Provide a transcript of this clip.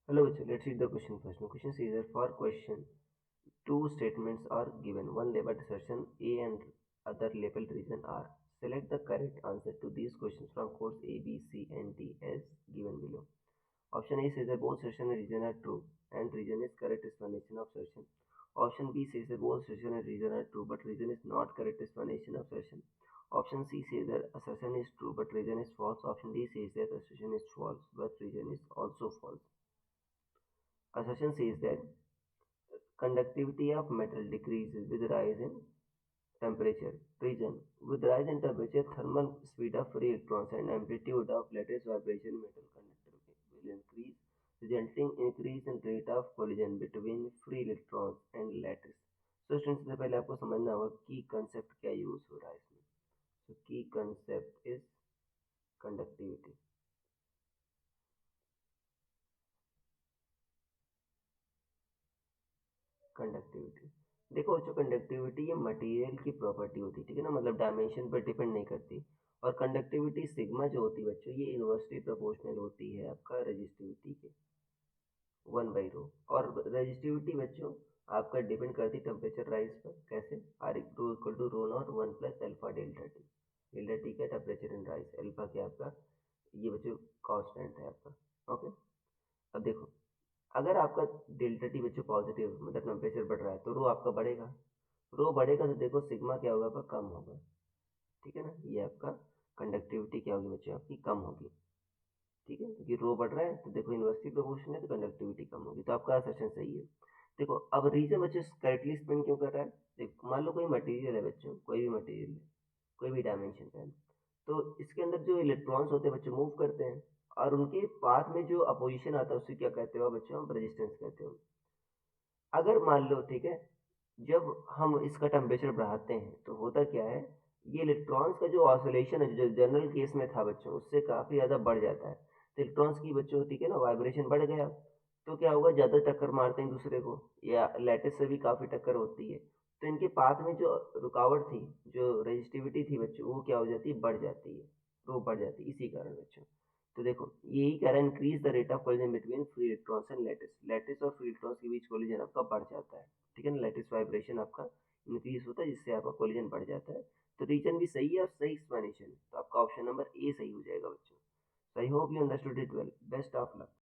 Hello, let's read the question first. Now, question says that for question, two statements are given. One labeled assertion A and other labeled reason R. Select the correct answer to these questions from codes A, B, C, and D as given below. Option A says that both assertion and reason are true, and reason is correct explanation of assertion. Option B says that both assertion and reason are true, but reason is not correct explanation of assertion. Option C says that assertion is true, but reason is false. Option D says that assertion is false, but reason is also false. Assertion says that conductivity of metal decreases with rise in temperature. Reason: with rise in temperature, thermal speed of free electrons and amplitude of lattice vibration metal conductor will increase, resulting increase in rate of collision between free electrons and lattice. So students, सबसे पहले आपको समझना होगा की concept क्या use हो रहा है इसमें. So की कंसेप्ट इज कंडक्टिविटी. कंडक्टिविटी देखो बच्चों, कंडक्टिविटी ये मटेरियल की प्रॉपर्टी होती है, ठीक है ना, मतलब डायमेंशन पर डिपेंड नहीं करती. और कंडक्टिविटी सिग्मा जो होती है बच्चों, ये इन्वर्सली प्रोपोर्शनल होती है आपका रेजिस्टिविटी के 1/रो. और रेजिस्टिविटी बच्चों आपका डिपेंड करती है टेम्परेचर राइज पर. कैसे? R equal to rho naught 1 + alpha delta T. Delta T का टेम्परेचर इन राइज, अल्फा क्या आपका, ये बच्चों कांस्टेंट है आपका. ओके. अब देखो, अगर आपका डेल्टा टी बच्चों पॉजिटिव मतलब टेम्परेचर बढ़ रहा है तो रो आपका बढ़ेगा. रो बढ़ेगा तो देखो सिग्मा क्या होगा आपका, कम होगा. ठीक है ना, ये आपका कंडक्टिविटी क्या होगी बच्चों, आपकी कम होगी. ठीक है, क्योंकि रो बढ़ रहा है तो देखो इन्वर्सली प्रोपोर्शनल है तो कंडक्टिविटी कम होगी, तो आपका सेशन सही है. देखो अब रीजन बच्चों करेक्टली एक्सप्लेन क्यों कर रहा है. देखो मान लो कोई मटेरियल है बच्चों, कोई भी मटेरियल है, कोई भी डायमेंशन का है, तो इसके अंदर जो इलेक्ट्रॉन्स होते हैं बच्चों मूव करते हैं, और उनके पाथ में जो अपोजिशन आता है उसे क्या कहते हो बच्चों, हम रेजिस्टेंस कहते हो. अगर मान लो, ठीक है, जब हम इसका टेम्परेचर बढ़ाते हैं तो होता क्या है, ये इलेक्ट्रॉन्स का जो ऑसिलेशन है जो जनरल केस में था बच्चों उससे काफ़ी ज़्यादा बढ़ जाता है. तो इलेक्ट्रॉन्स की बच्चों, ठीक है ना, वाइब्रेशन बढ़ गया तो क्या होगा, ज़्यादा टक्कर मारते हैं दूसरे को, या लैटिस से भी काफ़ी टक्कर होती है. तो इनके पाथ में जो रुकावट थी, जो रेजिस्टिविटी थी बच्चों, वो क्या हो जाती है, बढ़ जाती है. वो बढ़ जाती है इसी कारण बच्चों. तो देखो यही कह रहा है, increase the rate of collision between free electrons and lattice. Lattice और फ्री इलेक्ट्रॉन्स के बीच कोलिजन आपका बढ़ जाता है. ठीक है ना, लैटिस वाइब्रेशन आपका इंक्रीज होता है जिससे आपका कोलिजन बढ़ जाता है. तो रीजन भी सही है और सही एक्सप्लेनेशन है, तो आपका ऑप्शन नंबर ए सही हो जाएगा बच्चों. So I hope you understood it well. Best of luck.